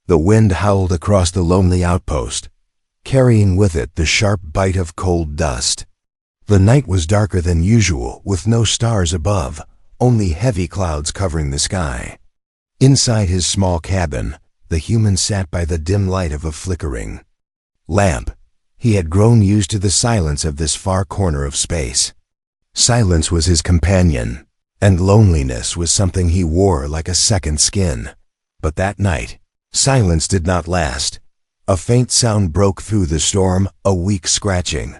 The wind howled across the lonely outpost, carrying with it the sharp bite of cold dust. The night was darker than usual, with no stars above, only heavy clouds covering the sky. Inside his small cabin, the human sat by the dim light of a flickering lamp. He had grown used to the silence of this far corner of space. Silence was his companion, and loneliness was something he wore like a second skin. But that night, silence did not last. A faint sound broke through the storm, a weak scratching,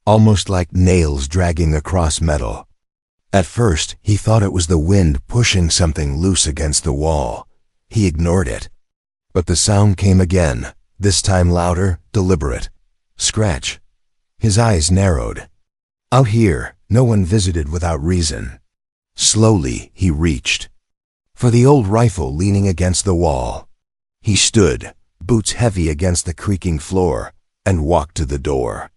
almost like nails dragging across metal. At first, he thought it was the wind pushing something loose against the wall. He ignored it. But the sound came again, this time louder, deliberate. Scratch. His eyes narrowed. Out here, no one visited without reason. Slowly, he reached for the old rifle leaning against the wall. He stood, boots heavy against the creaking floor, and walked to the door.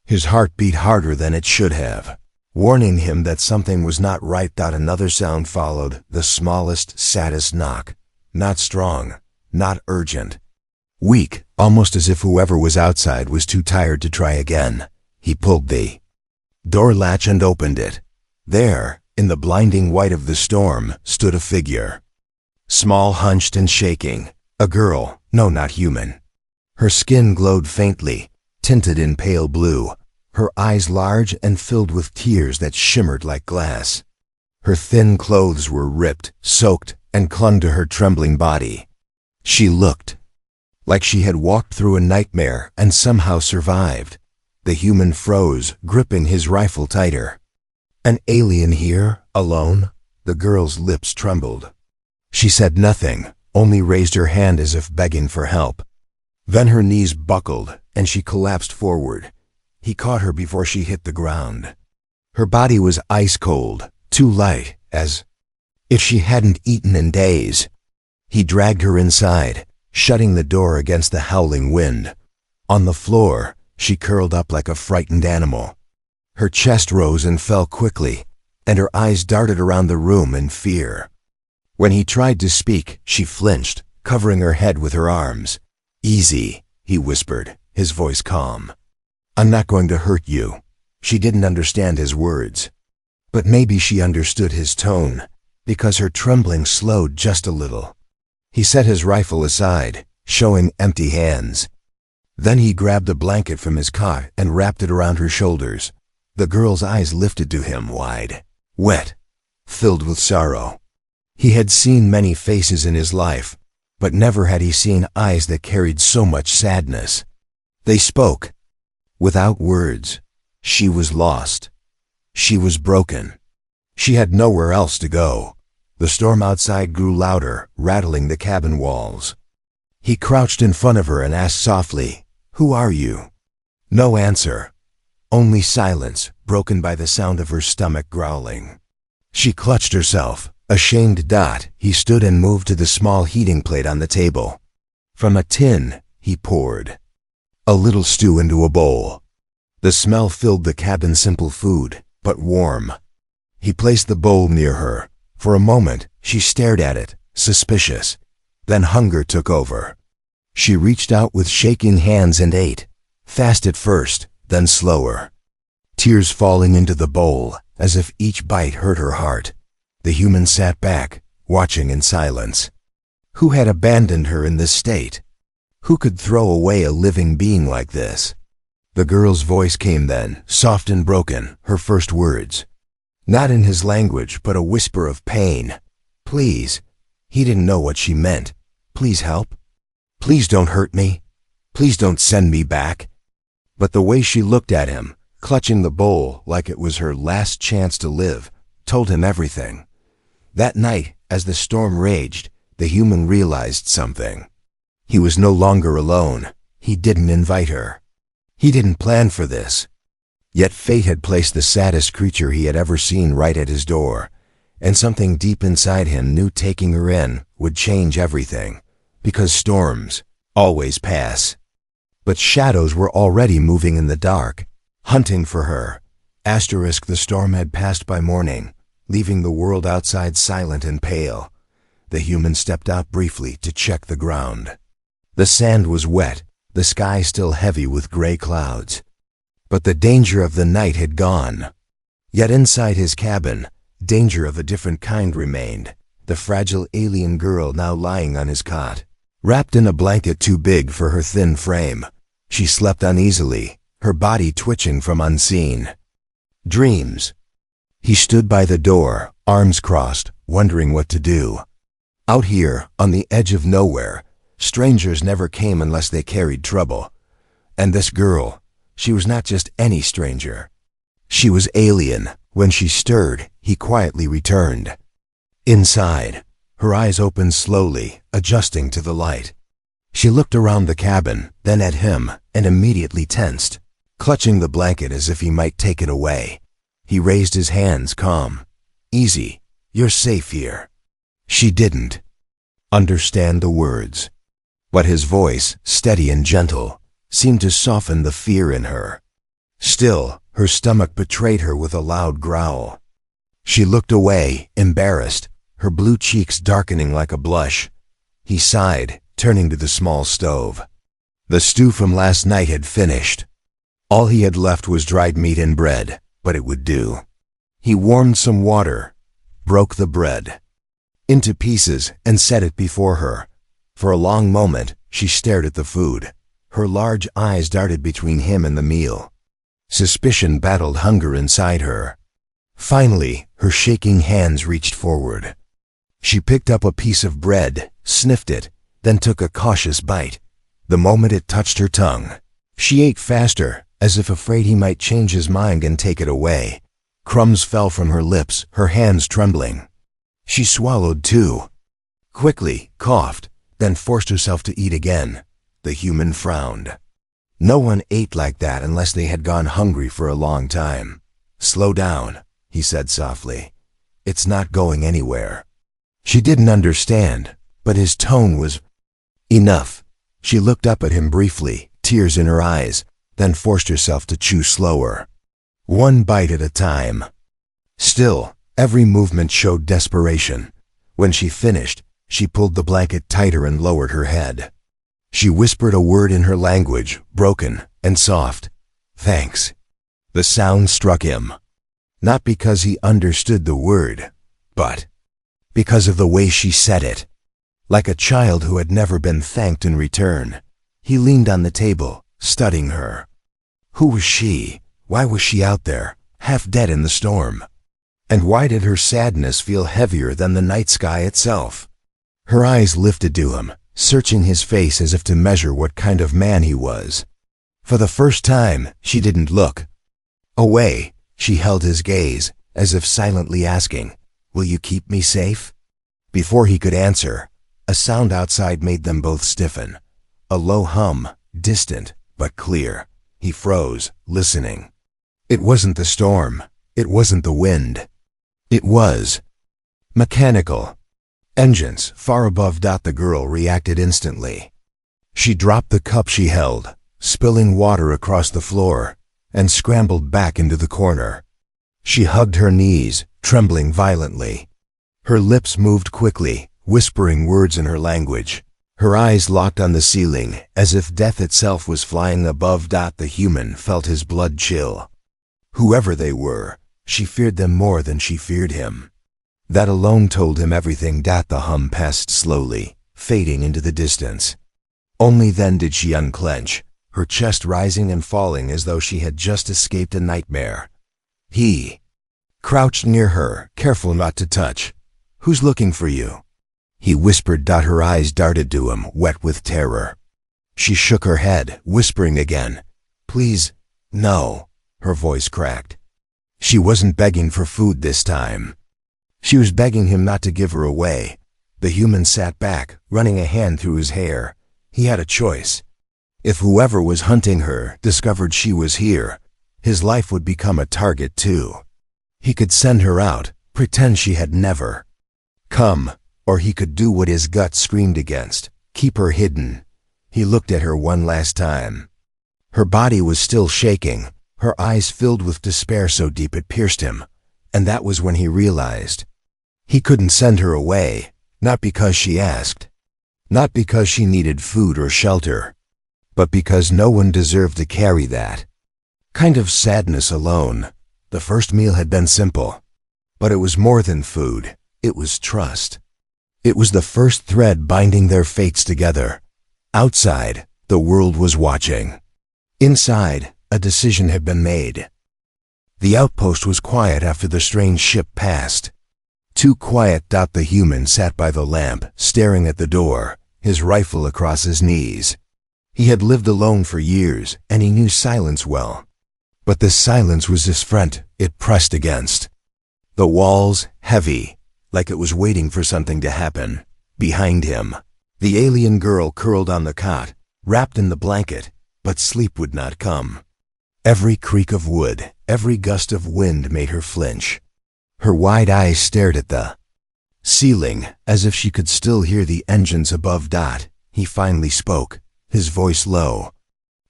His heart beat harder than it should have, warning him that something was not right. Another sound followed, the smallest, saddest knock. Not strong, not urgent. Weak, almost as if whoever was outside was too tired to try again. He pulled the door latch and opened it. There, in the blinding white of the storm, stood a figure. Small, hunched and shaking. A girl, no, not human. Her skin glowed faintly, tinted in pale blue, her eyes large and filled with tears that shimmered like glass. Her thin clothes were ripped, soaked, and clung to her trembling body. She looked like she had walked through a nightmare and somehow survived. The human froze, gripping his rifle tighter. An alien here, alone? The girl's lips trembled. She said nothing, only raised her hand as if begging for help. Then her knees buckled, and she collapsed forward. He caught her before she hit the ground. Her body was ice cold, too light, as if she hadn't eaten in days. He dragged her inside, shutting the door against the howling wind. On the floor, she curled up like a frightened animal. Her chest rose and fell quickly, and her eyes darted around the room in fear. When he tried to speak, she flinched, covering her head with her arms. "Easy," he whispered, his voice calm. "I'm not going to hurt you." She didn't understand his words. But maybe she understood his tone, because her trembling slowed just a little. He set his rifle aside, showing empty hands. Then he grabbed a blanket from his cot and wrapped it around her shoulders. The girl's eyes lifted to him wide, wet, filled with sorrow. He had seen many faces in his life, but never had he seen eyes that carried so much sadness. They spoke. Without words. She was lost. She was broken. She had nowhere else to go. The storm outside grew louder, rattling the cabin walls. He crouched in front of her and asked softly, "Who are you?" No answer. Only silence, broken by the sound of her stomach growling. She clutched herself. Ashamed. He stood and moved to the small heating plate on the table. From a tin, he poured a little stew into a bowl. The smell filled the cabin, simple food, but warm. He placed the bowl near her. For a moment, she stared at it, suspicious. Then hunger took over. She reached out with shaking hands and ate, fast at first, then slower. Tears falling into the bowl, as if each bite hurt her heart. The human sat back, watching in silence. Who had abandoned her in this state? Who could throw away a living being like this? The girl's voice came then, soft and broken, her first words. Not in his language, but a whisper of pain. "Please." He didn't know what she meant. "Please help. Please don't hurt me. Please don't send me back." But the way she looked at him, clutching the bowl like it was her last chance to live, told him everything. That night, as the storm raged, the human realized something. He was no longer alone. He didn't invite her. He didn't plan for this. Yet fate had placed the saddest creature he had ever seen right at his door, and something deep inside him knew taking her in would change everything, because storms always pass. But shadows were already moving in the dark, hunting for her. The storm had passed by morning, leaving the world outside silent and pale. The human stepped out briefly to check the ground. The sand was wet, the sky still heavy with gray clouds. But the danger of the night had gone. Yet inside his cabin, danger of a different kind remained, the fragile alien girl now lying on his cot. Wrapped in a blanket too big for her thin frame, she slept uneasily, her body twitching from unseen dreams. He stood by the door, arms crossed, wondering what to do. Out here, on the edge of nowhere, strangers never came unless they carried trouble. And this girl, she was not just any stranger. She was alien. When she stirred, he quietly returned. Inside, her eyes opened slowly, adjusting to the light. She looked around the cabin, then at him, and immediately tensed, clutching the blanket as if he might take it away. He raised his hands, calm. "Easy. You're safe here." She didn't understand the words, but his voice, steady and gentle, seemed to soften the fear in her. Still, her stomach betrayed her with a loud growl. She looked away, embarrassed, her blue cheeks darkening like a blush. He sighed, turning to the small stove. The stew from last night had finished. All he had left was dried meat and bread, but it would do. He warmed some water, broke the bread into pieces, and set it before her. For a long moment, she stared at the food. Her large eyes darted between him and the meal. Suspicion battled hunger inside her. Finally, her shaking hands reached forward. She picked up a piece of bread, sniffed it, then took a cautious bite. The moment it touched her tongue, she ate faster, as if afraid he might change his mind and take it away. Crumbs fell from her lips, her hands trembling. She swallowed too. Quickly, coughed, then forced herself to eat again. The human frowned. No one ate like that unless they had gone hungry for a long time. "Slow down," he said softly. "It's not going anywhere." She didn't understand, but his tone was enough. She looked up at him briefly, tears in her eyes, then forced herself to chew slower, one bite at a time. Still, every movement showed desperation. When she finished, she pulled the blanket tighter and lowered her head. She whispered a word in her language, broken and soft. "Thanks." The sound struck him. Not because he understood the word, but because of the way she said it. Like a child who had never been thanked in return. He leaned on the table, studying her. Who was she? Why was she out there, half dead in the storm? And why did her sadness feel heavier than the night sky itself? Her eyes lifted to him, searching his face as if to measure what kind of man he was. For the first time, she didn't look away. She held his gaze, as if silently asking, "Will you keep me safe?" Before he could answer, a sound outside made them both stiffen. A low hum, distant but clear. He froze, listening. It wasn't the storm. It wasn't the wind. It was mechanical. Engines far above. The girl reacted instantly. She dropped the cup she held, spilling water across the floor, and scrambled back into the corner. She hugged her knees, trembling violently. Her lips moved quickly, whispering words in her language. Her eyes locked on the ceiling, as if death itself was flying above. The human felt his blood chill. Whoever they were, she feared them more than she feared him. That alone told him everything. The hum passed slowly, fading into the distance. Only then did she unclench, her chest rising and falling as though she had just escaped a nightmare. He crouched near her, careful not to touch. "Who's looking for you?" he whispered. Her eyes darted to him, wet with terror. She shook her head, whispering again, "Please, no." Her voice cracked. She wasn't begging for food this time. She was begging him not to give her away. The human sat back, running a hand through his hair. He had a choice. If whoever was hunting her discovered she was here, his life would become a target too. He could send her out, pretend she had never come, or he could do what his gut screamed against, keep her hidden. He looked at her one last time. Her body was still shaking, her eyes filled with despair so deep it pierced him, and that was when he realized. He couldn't send her away, not because she asked, Not because she needed food or shelter, but because no one deserved to carry that kind of sadness alone. The first meal had been simple, but it was more than food. It was trust. It was the first thread binding their fates together. Outside, the world was watching. Inside, a decision had been made. The outpost was quiet after the strange ship passed. Too quiet. The human sat by the lamp, staring at the door, his rifle across his knees. He had lived alone for years, and he knew silence well. But this silence was different. It pressed against the walls, heavy, like it was waiting for something to happen. Behind him, the alien girl curled on the cot, wrapped in the blanket, but sleep would not come. Every creak of wood, every gust of wind made her flinch. Her wide eyes stared at the ceiling, as if she could still hear the engines above. He finally spoke, his voice low.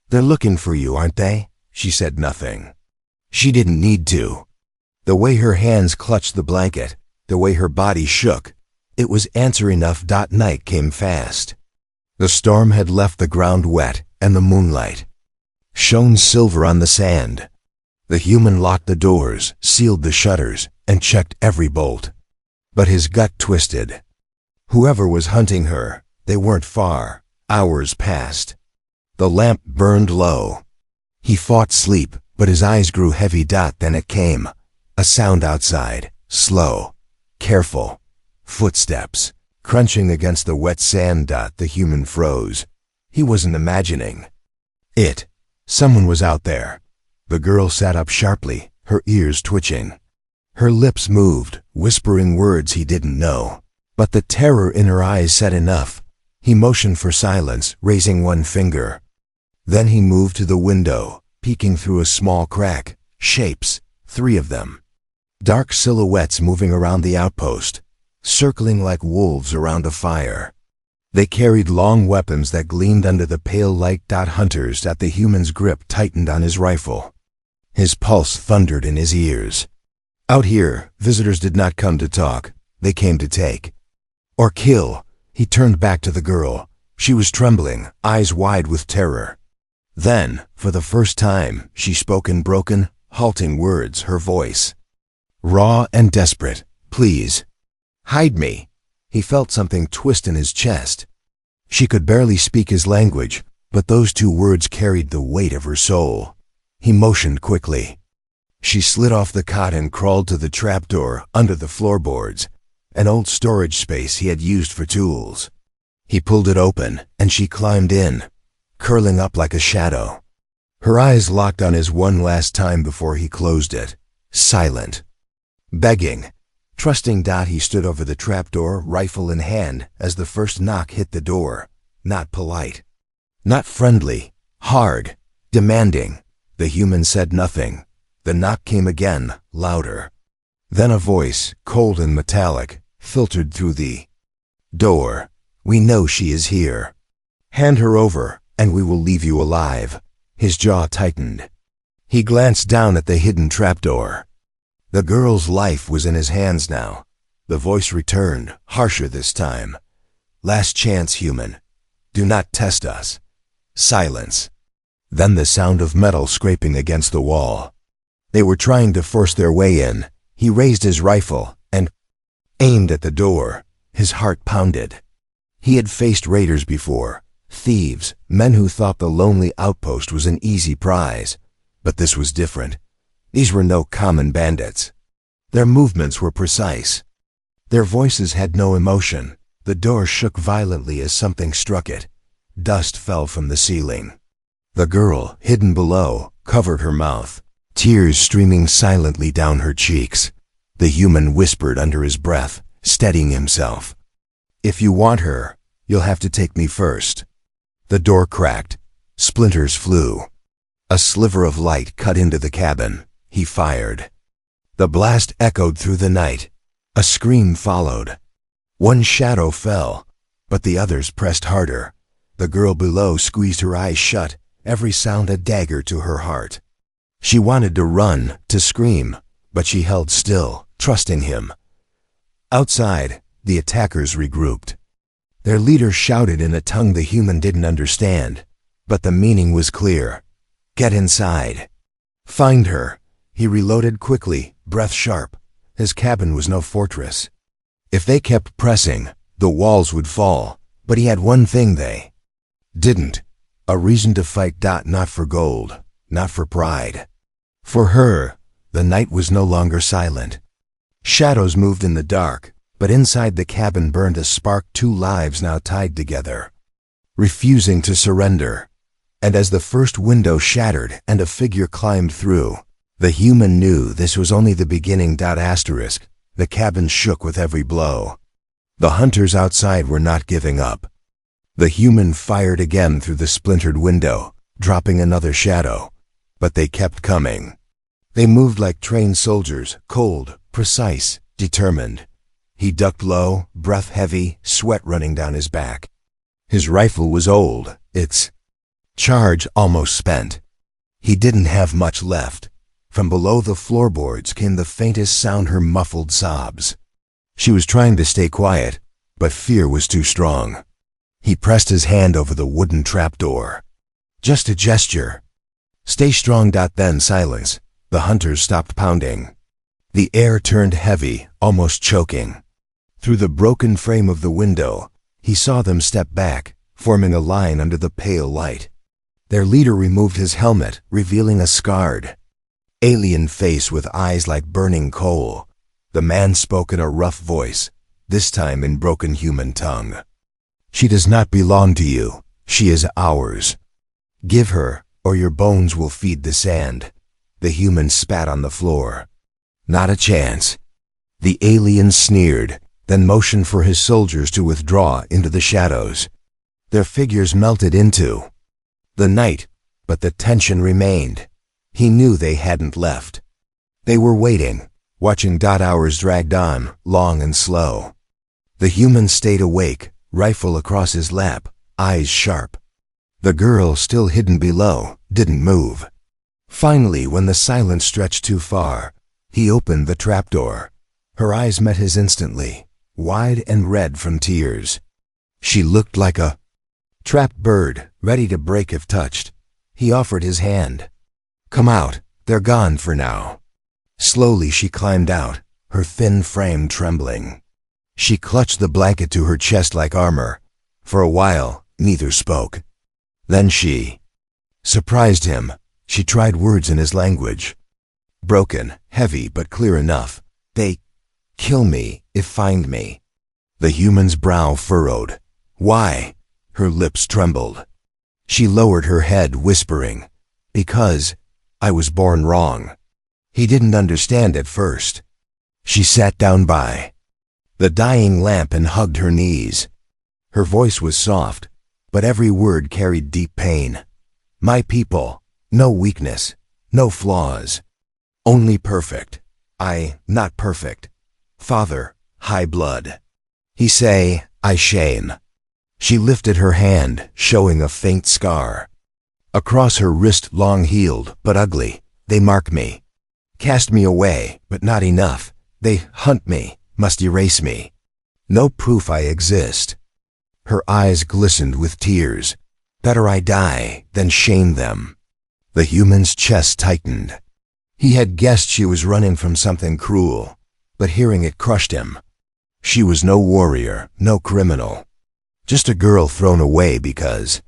"They're looking for you, aren't they?" She said nothing. She didn't need to. The way her hands clutched the blanket, the way her body shook, it was answer enough. Night came fast. The storm had left the ground wet, and the moonlight shone silver on the sand. The human locked the doors, sealed the shutters, and checked every bolt. But his gut twisted. Whoever was hunting her, they weren't far. Hours passed. The lamp burned low. He fought sleep, but his eyes grew heavy. Then it came. A sound outside, slow, careful. Footsteps, crunching against the wet sand. The human froze. He wasn't imagining it. Someone was out there. The girl sat up sharply, her ears twitching. Her lips moved, whispering words he didn't know. But the terror in her eyes said enough. He motioned for silence, raising one finger. Then he moved to the window, peeking through a small crack. Shapes, 3 of them. Dark silhouettes moving around the outpost, circling like wolves around a fire. They carried long weapons that gleamed under the pale light. Hunters. The human's grip tightened on his rifle. His pulse thundered in his ears. Out here, visitors did not come to talk. They came to take. Or kill. He turned back to the girl. She was trembling, eyes wide with terror. Then, for the first time, she spoke in broken, halting words, her voice raw and desperate. "Please, hide me." He felt something twist in his chest. She could barely speak his language, but those 2 words carried the weight of her soul. He motioned quickly. She slid off the cot and crawled to the trapdoor under the floorboards, an old storage space he had used for tools. He pulled it open, and she climbed in, curling up like a shadow. Her eyes locked on his one last time before he closed it, silent, begging, trusting. He stood over the trapdoor, rifle in hand, as the first knock hit the door. Not polite, not friendly, hard, demanding. The human said nothing. The knock came again, louder. Then a voice, cold and metallic, filtered through the door. "We know she is here. Hand her over, and we will leave you alive." His jaw tightened. He glanced down at the hidden trapdoor. The girl's life was in his hands now. The voice returned, harsher this time. "Last chance, human. Do not test us." Silence. Then the sound of metal scraping against the wall. They were trying to force their way in. He raised his rifle and aimed at the door. His heart pounded. He had faced raiders before, thieves, men who thought the lonely outpost was an easy prize. But this was different. These were no common bandits. Their movements were precise. Their voices had no emotion. The door shook violently as something struck it. Dust fell from the ceiling. The girl, hidden below, covered her mouth, tears streaming silently down her cheeks. The human whispered under his breath, steadying himself. "If you want her, you'll have to take me first." The door cracked. Splinters flew. A sliver of light cut into the cabin. He fired. The blast echoed through the night. A scream followed. One shadow fell, but the others pressed harder. The girl below squeezed her eyes shut, every sound a dagger to her heart. She wanted to run, to scream, but she held still, trusting him. Outside, the attackers regrouped. Their leader shouted in a tongue the human didn't understand, but the meaning was clear. Get inside. Find her. He reloaded quickly, breath sharp. His cabin was no fortress. If they kept pressing, the walls would fall, but he had one thing they didn't. A reason to fight. Not for gold, not for pride. For her, the night was no longer silent. Shadows moved in the dark, but inside the cabin burned a spark, two lives now tied together, refusing to surrender. And as the first window shattered and a figure climbed through, the human knew this was only the beginning. The cabin shook with every blow. The hunters outside were not giving up. The human fired again through the splintered window, dropping another shadow. But they kept coming. They moved like trained soldiers, cold, precise, determined. He ducked low, breath heavy, sweat running down his back. His rifle was old, its charge almost spent. He didn't have much left. From below the floorboards came the faintest sound, her muffled sobs. She was trying to stay quiet, but fear was too strong. He pressed his hand over the wooden trapdoor. Just a gesture. Stay strong. Then silence. The hunters stopped pounding. The air turned heavy, almost choking. Through the broken frame of the window, he saw them step back, forming a line under the pale light. Their leader removed his helmet, revealing a scarred, alien face with eyes like burning coal. The man spoke in a rough voice, this time in broken human tongue. She does not belong to you. She is ours. Give her, or your bones will feed the sand. The human spat on the floor. Not a chance. The alien sneered, then motioned for his soldiers to withdraw into the shadows. Their figures melted into the night, but the tension remained. He knew they hadn't left. They were waiting, watching. Hours dragged on, long and slow. The human stayed awake, rifle across his lap, eyes sharp. The girl, still hidden below, didn't move. Finally, when the silence stretched too far, he opened the trapdoor. Her eyes met his instantly, wide and red from tears. She looked like a trapped bird, ready to break if touched. He offered his hand. Come out, they're gone for now. Slowly she climbed out, her thin frame trembling. She clutched the blanket to her chest like armor. For a while, neither spoke. Then she surprised him. She tried words in his language. Broken, heavy but clear enough. They kill me if find me. The human's brow furrowed. Why? Her lips trembled. She lowered her head, whispering, because I was born wrong. He didn't understand at first. She sat down by the dying lamp and hugged her knees. Her voice was soft, but every word carried deep pain. My people, no weakness, no flaws. Only perfect. Not perfect. Father, high blood. He say, I shame. She lifted her hand, showing a faint scar. Across her wrist, long healed, but ugly. They mark me. Cast me away, but not enough. They hunt me, must erase me. No proof I exist. Her eyes glistened with tears. Better I die than shame them. The human's chest tightened. He had guessed she was running from something cruel, but hearing it crushed him. She was no warrior, no criminal. Just a girl thrown away because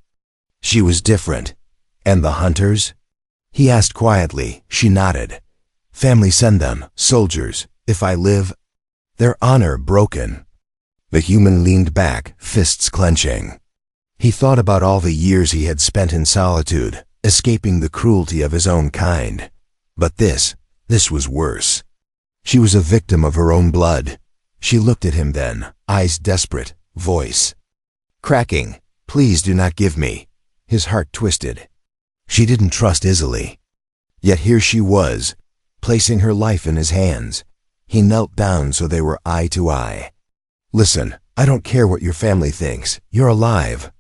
she was different. And the hunters? He asked quietly. She nodded. Family send them, soldiers. If I live, their honor broken. The human leaned back, fists clenching. He thought about all the years he had spent in solitude, escaping the cruelty of his own kind. But this was worse. She was a victim of her own blood. She looked at him then, eyes desperate, voice cracking. Please do not give me. His heart twisted. She didn't trust easily. Yet here she was, placing her life in his hands. He knelt down so they were eye to eye. Listen, I don't care what your family thinks. You're alive.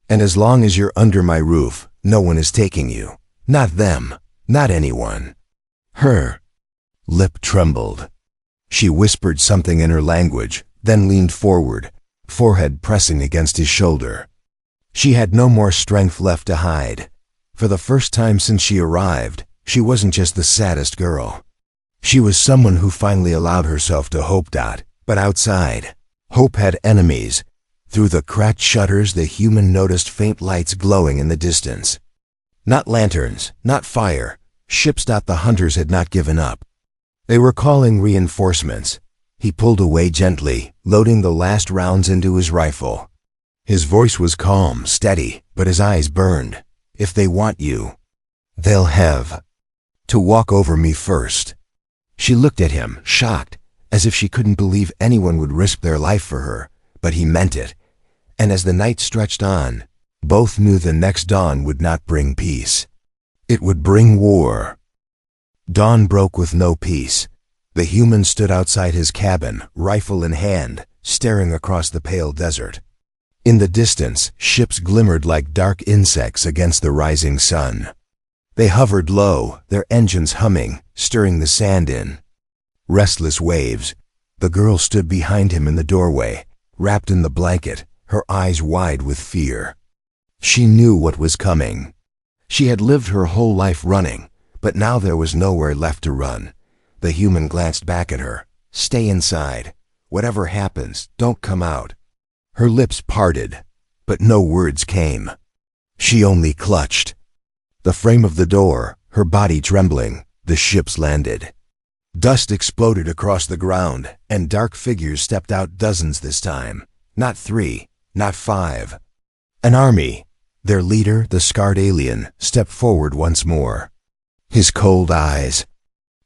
And as long as you're under my roof, no one is taking you. Not them. Not anyone. Her lip trembled. She whispered something in her language, then leaned forward, forehead pressing against his shoulder. She had no more strength left to hide. For the first time since she arrived, she wasn't just the saddest girl. She was someone who finally allowed herself to hope. But outside, hope had enemies. Through the cracked shutters, the human noticed faint lights glowing in the distance. Not lanterns, not fire, ships. The hunters had not given up. They were calling reinforcements. He pulled away gently, loading the last rounds into his rifle. His voice was calm, steady, but his eyes burned. If they want you, they'll have to walk over me first. She looked at him, shocked, as if she couldn't believe anyone would risk their life for her, but he meant it. And as the night stretched on, both knew the next dawn would not bring peace. It would bring war. Dawn broke with no peace. The human stood outside his cabin, rifle in hand, staring across the pale desert. In the distance, ships glimmered like dark insects against the rising sun. They hovered low, their engines humming, stirring the sand in restless waves. The girl stood behind him in the doorway, wrapped in the blanket, her eyes wide with fear. She knew what was coming. She had lived her whole life running, but now there was nowhere left to run. The human glanced back at her. Stay inside. Whatever happens, don't come out. Her lips parted, but no words came. She only clutched the frame of the door, her body trembling. The ships landed. Dust exploded across the ground, and dark figures stepped out, dozens this time. Not 3, not 5. An army. Their leader, the scarred alien, stepped forward once more. His cold eyes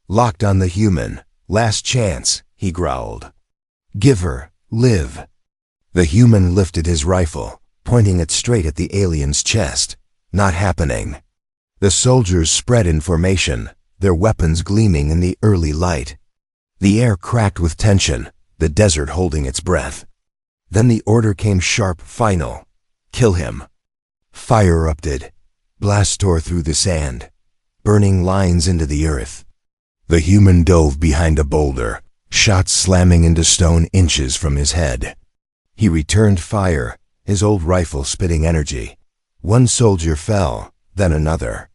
locked on the human. Last chance, he growled. Give her, live. The human lifted his rifle, pointing it straight at the alien's chest. Not happening. The soldiers spread in formation, their weapons gleaming in the early light. The air cracked with tension, the desert holding its breath. Then the order came sharp, final. Kill him. Fire erupted. Blasts tore through the sand, burning lines into the earth. The human dove behind a boulder, shots slamming into stone inches from his head. He returned fire, his old rifle spitting energy. One soldier fell, then another.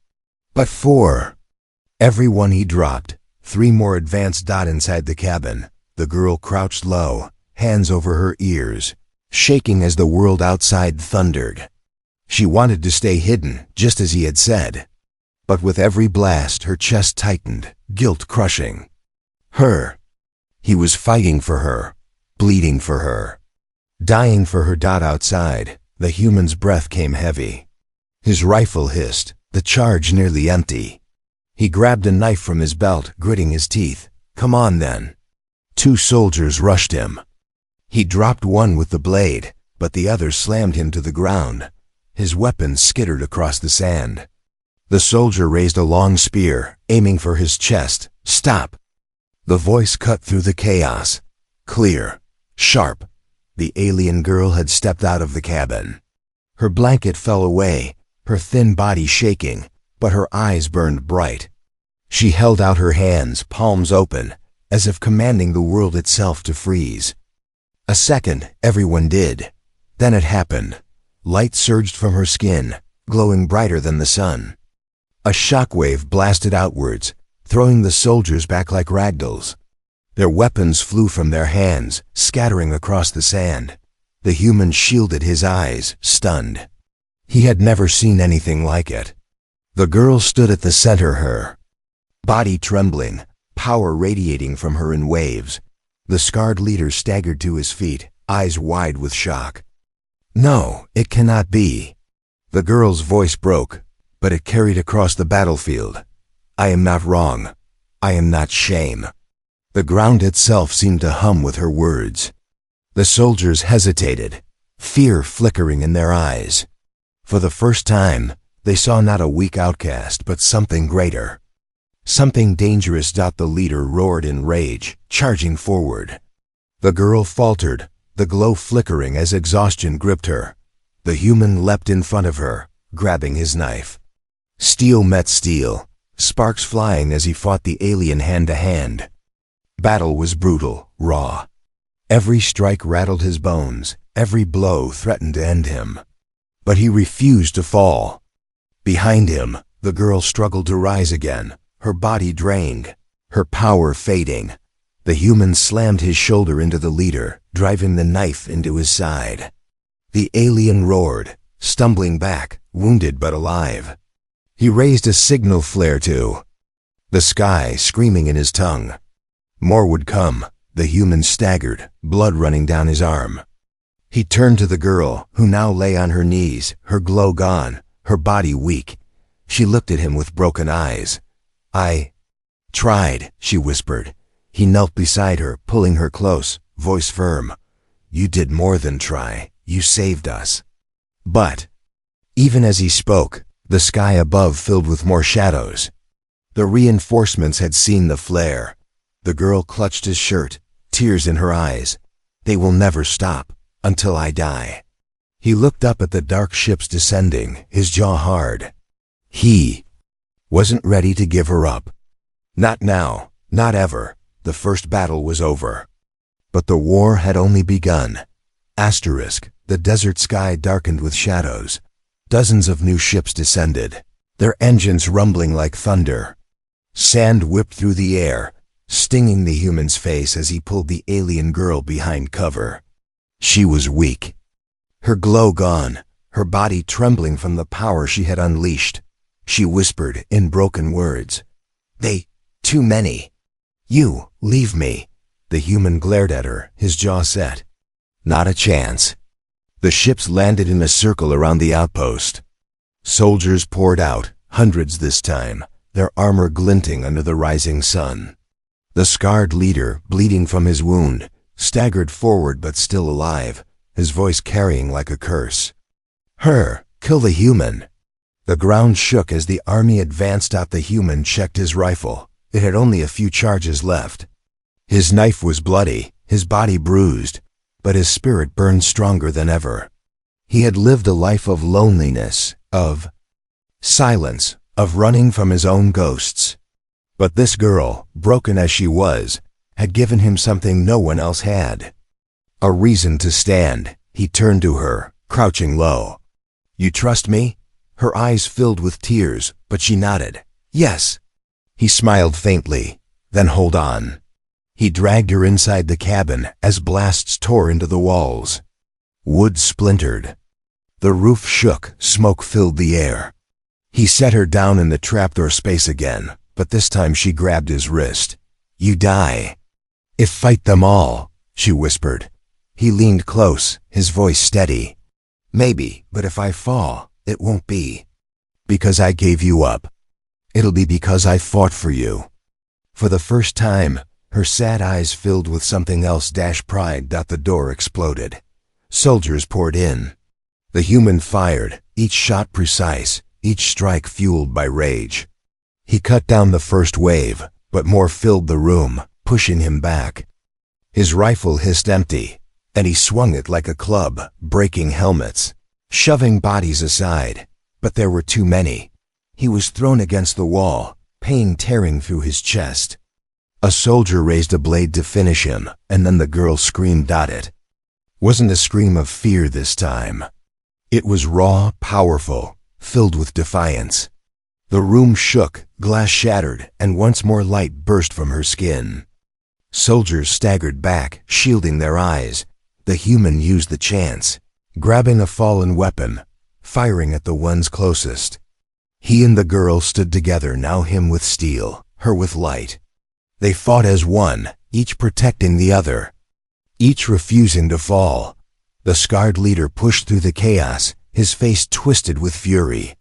But 4. Every one he dropped. 3 more advanced. Inside the cabin, the girl crouched low, hands over her ears, shaking as the world outside thundered. She wanted to stay hidden, just as he had said. But with every blast, her chest tightened, guilt crushing. Her. He was fighting for her, bleeding for her, dying for her. Outside, the human's breath came heavy. His rifle hissed, the charge nearly empty. He grabbed a knife from his belt, gritting his teeth. Come on then. 2 soldiers rushed him. He dropped one with the blade, but the other slammed him to the ground. His weapon skittered across the sand. The soldier raised a long spear, aiming for his chest. Stop! The voice cut through the chaos. Clear. Sharp. The alien girl had stepped out of the cabin. Her blanket fell away, her thin body shaking, but her eyes burned bright. She held out her hands, palms open, as if commanding the world itself to freeze. A second, everyone did. Then it happened. Light surged from her skin, glowing brighter than the sun. A shockwave blasted outwards, throwing the soldiers back like ragdolls. Their weapons flew from their hands, scattering across the sand. The human shielded his eyes, stunned. He had never seen anything like it. The girl stood at the center, her body trembling, power radiating from her in waves. The scarred leader staggered to his feet, eyes wide with shock. No, it cannot be. The girl's voice broke, but it carried across the battlefield. I am not wrong. I am not shame. The ground itself seemed to hum with her words. The soldiers hesitated, fear flickering in their eyes. For the first time, they saw not a weak outcast, but something greater. Something dangerous. The leader roared in rage, charging forward. The girl faltered, the glow flickering as exhaustion gripped her. The human leapt in front of her, grabbing his knife. Steel met steel, sparks flying as he fought the alien hand to hand. Battle was brutal, raw. Every strike rattled his bones, every blow threatened to end him. But he refused to fall. Behind him, the girl struggled to rise again, her body drained, her power fading. The human slammed his shoulder into the leader, driving the knife into his side. The alien roared, stumbling back, wounded but alive. He raised a signal flare too, the sky screaming in his tongue. More would come. The human staggered, blood running down his arm. He turned to the girl, who now lay on her knees, her glow gone, her body weak. She looked at him with broken eyes. "I tried," she whispered. He knelt beside her, pulling her close, voice firm. "You did more than try. You saved us." But, even as he spoke, the sky above filled with more shadows. The reinforcements had seen the flare. The girl clutched his shirt, tears in her eyes. "They will never stop, until I die." He looked up at the dark ships descending, his jaw hard. He wasn't ready to give her up. Not now, not ever. The first battle was over. But the war had only begun. Asterisk, the desert sky darkened with shadows. Dozens of new ships descended, their engines rumbling like thunder. Sand whipped through the air, stinging the human's face as he pulled the alien girl behind cover. She was weak, her glow gone, her body trembling from the power she had unleashed. She whispered in broken words, "Too many. You, leave me." The human glared at her, his jaw set. Not a chance. The ships landed in a circle around the outpost. Soldiers poured out, hundreds this time, their armor glinting under the rising sun. The scarred leader, bleeding from his wound, staggered forward but still alive, his voice carrying like a curse. Kill the human." The ground shook as the army advanced out. The human checked his rifle. It had only a few charges left. His knife was bloody, his body bruised, but his spirit burned stronger than ever. He had lived a life of loneliness, of silence, of running from his own ghosts. But this girl, broken as she was, had given him something no one else had. A reason to stand. He turned to her, crouching low. "You trust me?" Her eyes filled with tears, but she nodded. "Yes." He smiled faintly. "Then hold on." He dragged her inside the cabin as blasts tore into the walls. Wood splintered. The roof shook, smoke filled the air. He set her down in the trapdoor space again, but this time she grabbed his wrist. "You die." "If fight them all," she whispered. He leaned close, his voice steady. "Maybe, but if I fall, it won't be because I gave you up. It'll be because I fought for you." For the first time, her sad eyes filled with something else. Pride. The door exploded. Soldiers poured in. The human fired, each shot precise, each strike fueled by rage. He cut down the first wave, but more filled the room, pushing him back. His rifle hissed empty, and he swung it like a club, breaking helmets, shoving bodies aside. But there were too many. He was thrown against the wall, pain tearing through his chest. A soldier raised a blade to finish him, and then the girl screamed at it. Wasn't a scream of fear this time. It was raw, powerful, filled with defiance. The room shook, glass shattered, and once more light burst from her skin. Soldiers staggered back, shielding their eyes. The human used the chance, grabbing a fallen weapon, firing at the ones closest. He and the girl stood together, now him with steel, her with light. They fought as one, each protecting the other, each refusing to fall. The scarred leader pushed through the chaos, his face twisted with fury.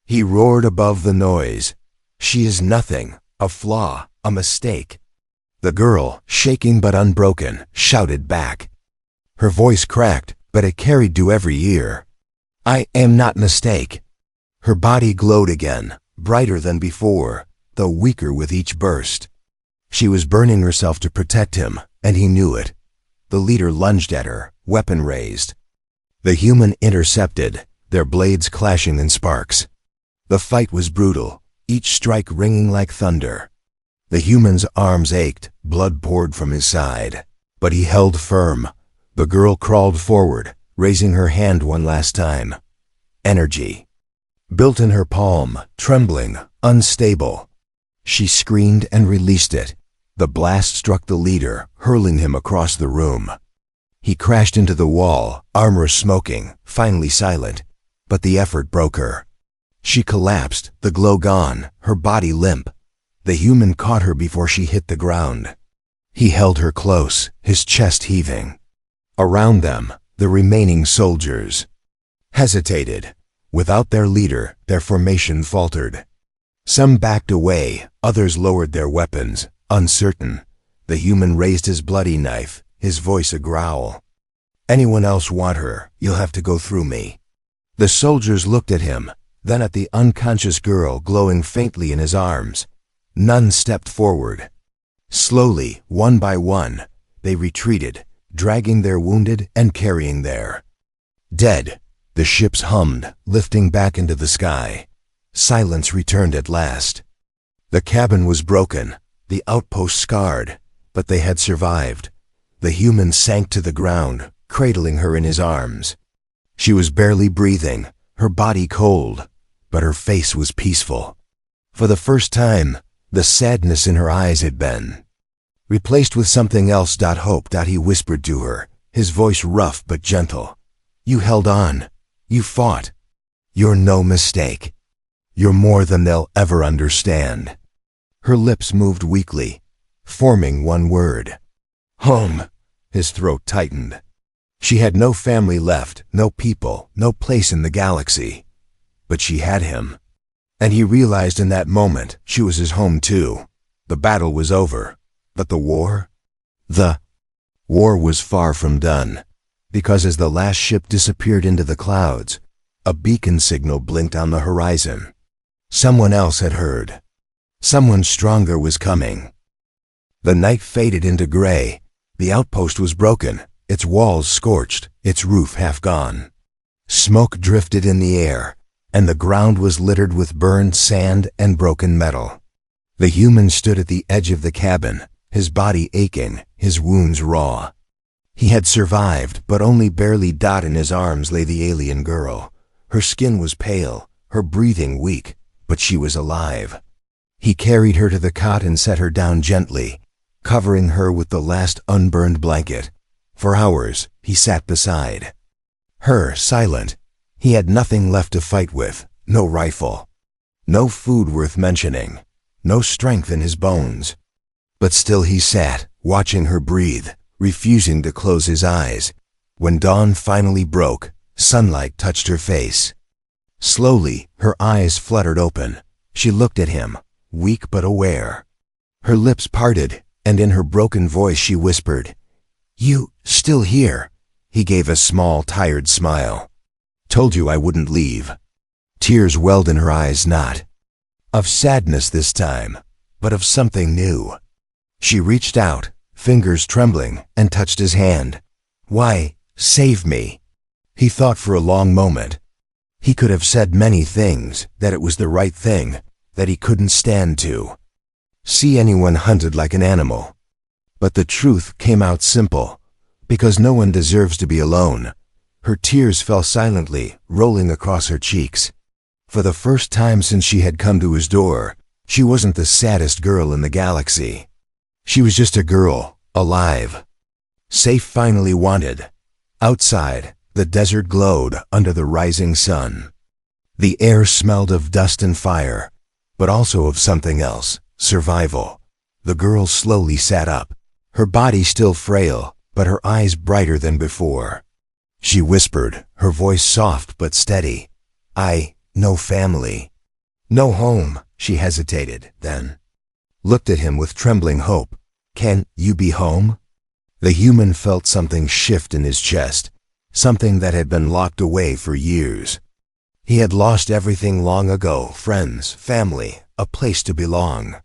He roared above the noise. "She is nothing, a flaw, a mistake." The girl, shaking but unbroken, shouted back. Her voice cracked, but it carried to every ear. "I am not mistake." Her body glowed again, brighter than before, though weaker with each burst. She was burning herself to protect him, and he knew it. The leader lunged at her, weapon raised. The human intercepted, their blades clashing in sparks. The fight was brutal, each strike ringing like thunder. The human's arms ached, blood poured from his side. But he held firm. The girl crawled forward, raising her hand one last time. Energy built in her palm, trembling, unstable. She screamed and released it. The blast struck the leader, hurling him across the room. He crashed into the wall, armor smoking, finally silent, but the effort broke her. She collapsed, the glow gone, her body limp. The human caught her before she hit the ground. He held her close, his chest heaving. Around them, the remaining soldiers hesitated. Without their leader, their formation faltered. Some backed away, others lowered their weapons, uncertain. The human raised his bloody knife, his voice a growl. Anyone else want her? You'll have to go through me. The soldiers looked at him, then at the unconscious girl glowing faintly in his arms. None stepped forward. Slowly, one by one, they retreated, dragging their wounded and carrying their dead. The ships hummed, lifting back into the sky. Silence returned at last. The cabin was broken, the outpost scarred, but they had survived. The human sank to the ground, cradling her in his arms. She was barely breathing, her body cold, but her face was peaceful. For the first time, the sadness in her eyes had been replaced with something else. Hope. He whispered to her, his voice rough but gentle. You held on. You fought. You're no mistake. You're more than they'll ever understand. Her lips moved weakly, forming one word. Home. His throat tightened. She had no family left, no people, no place in the galaxy. But she had him. And he realized in that moment she was his home too. The battle was over. But the war? The war was far from done. Because as the last ship disappeared into the clouds, a beacon signal blinked on the horizon. Someone else had heard. Someone stronger was coming. The night faded into gray. The outpost was broken, its walls scorched, its roof half gone. Smoke drifted in the air, and the ground was littered with burned sand and broken metal. The human stood at the edge of the cabin, his body aching, his wounds raw. He had survived, but only barely. In his arms lay the alien girl. Her skin was pale, her breathing weak, but she was alive. He carried her to the cot and set her down gently, covering her with the last unburned blanket. For hours, he sat beside her, silent. He had nothing left to fight with, no rifle, no food worth mentioning, no strength in his bones. But still he sat, watching her breathe, refusing to close his eyes. When dawn finally broke, sunlight touched her face. Slowly, her eyes fluttered open. She looked at him, weak but aware. Her lips parted, and in her broken voice she whispered, "You still here?" He gave a small, tired smile. "Told you I wouldn't leave." Tears welled in her eyes, not of sadness this time, but of something new. She reached out, fingers trembling, and touched his hand. "Why, save me." He thought for a long moment. He could have said many things, that it was the right thing, that he couldn't stand to see anyone hunted like an animal. But the truth came out simple, because no one deserves to be alone. Her tears fell silently, rolling across her cheeks. For the first time since she had come to his door, she wasn't the saddest girl in the galaxy. She was just a girl, alive. Safe, finally wanted. Outside, the desert glowed under the rising sun. The air smelled of dust and fire, but also of something else, survival. The girl slowly sat up, her body still frail, but her eyes brighter than before. She whispered, her voice soft but steady, "No family. No home." She hesitated, then looked at him with trembling hope. "Can you be home?" The human felt something shift in his chest, something that had been locked away for years. He had lost everything long ago, friends, family, a place to belong.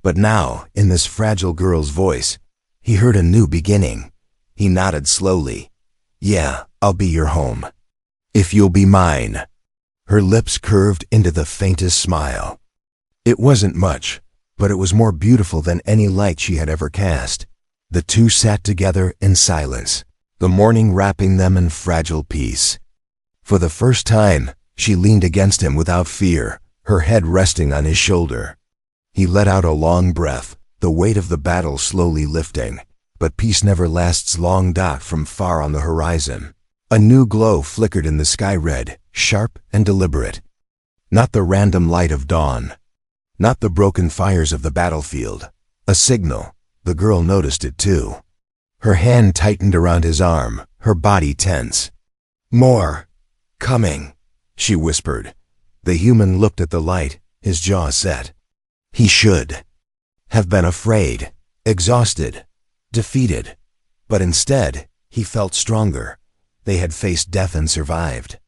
But now, in this fragile girl's voice, he heard a new beginning. He nodded slowly. "Yeah, I'll be your home. If you'll be mine." Her lips curved into the faintest smile. It wasn't much, but it was more beautiful than any light she had ever cast. The two sat together in silence, the morning wrapping them in fragile peace. For the first time, she leaned against him without fear, her head resting on his shoulder. He let out a long breath, the weight of the battle slowly lifting. But peace never lasts long. From far on the horizon, a new glow flickered in the sky, red, sharp and deliberate. Not the random light of dawn, not the broken fires of the battlefield. A signal. The girl noticed it too. Her hand tightened around his arm, her body tense. "More. Coming," she whispered. The human looked at the light, his jaw set. He should have been afraid, exhausted, defeated. But instead, he felt stronger. They had faced death and survived.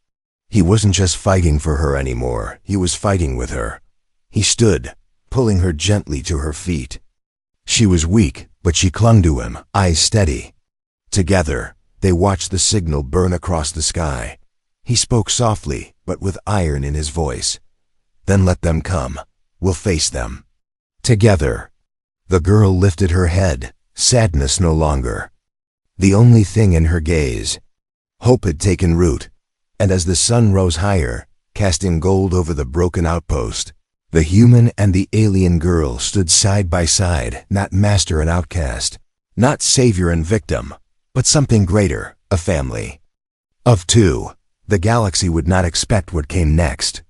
He wasn't just fighting for her anymore, he was fighting with her. He stood, pulling her gently to her feet. She was weak, but she clung to him, eyes steady. Together, they watched the signal burn across the sky. He spoke softly, but with iron in his voice. "Then let them come. We'll face them. Together." The girl lifted her head, sadness no longer. The only thing in her gaze. Hope had taken root, and as the sun rose higher, casting gold over the broken outpost, the human and the alien girl stood side by side, not master and outcast, not savior and victim, but something greater, a family. Of two, the galaxy would not expect what came next.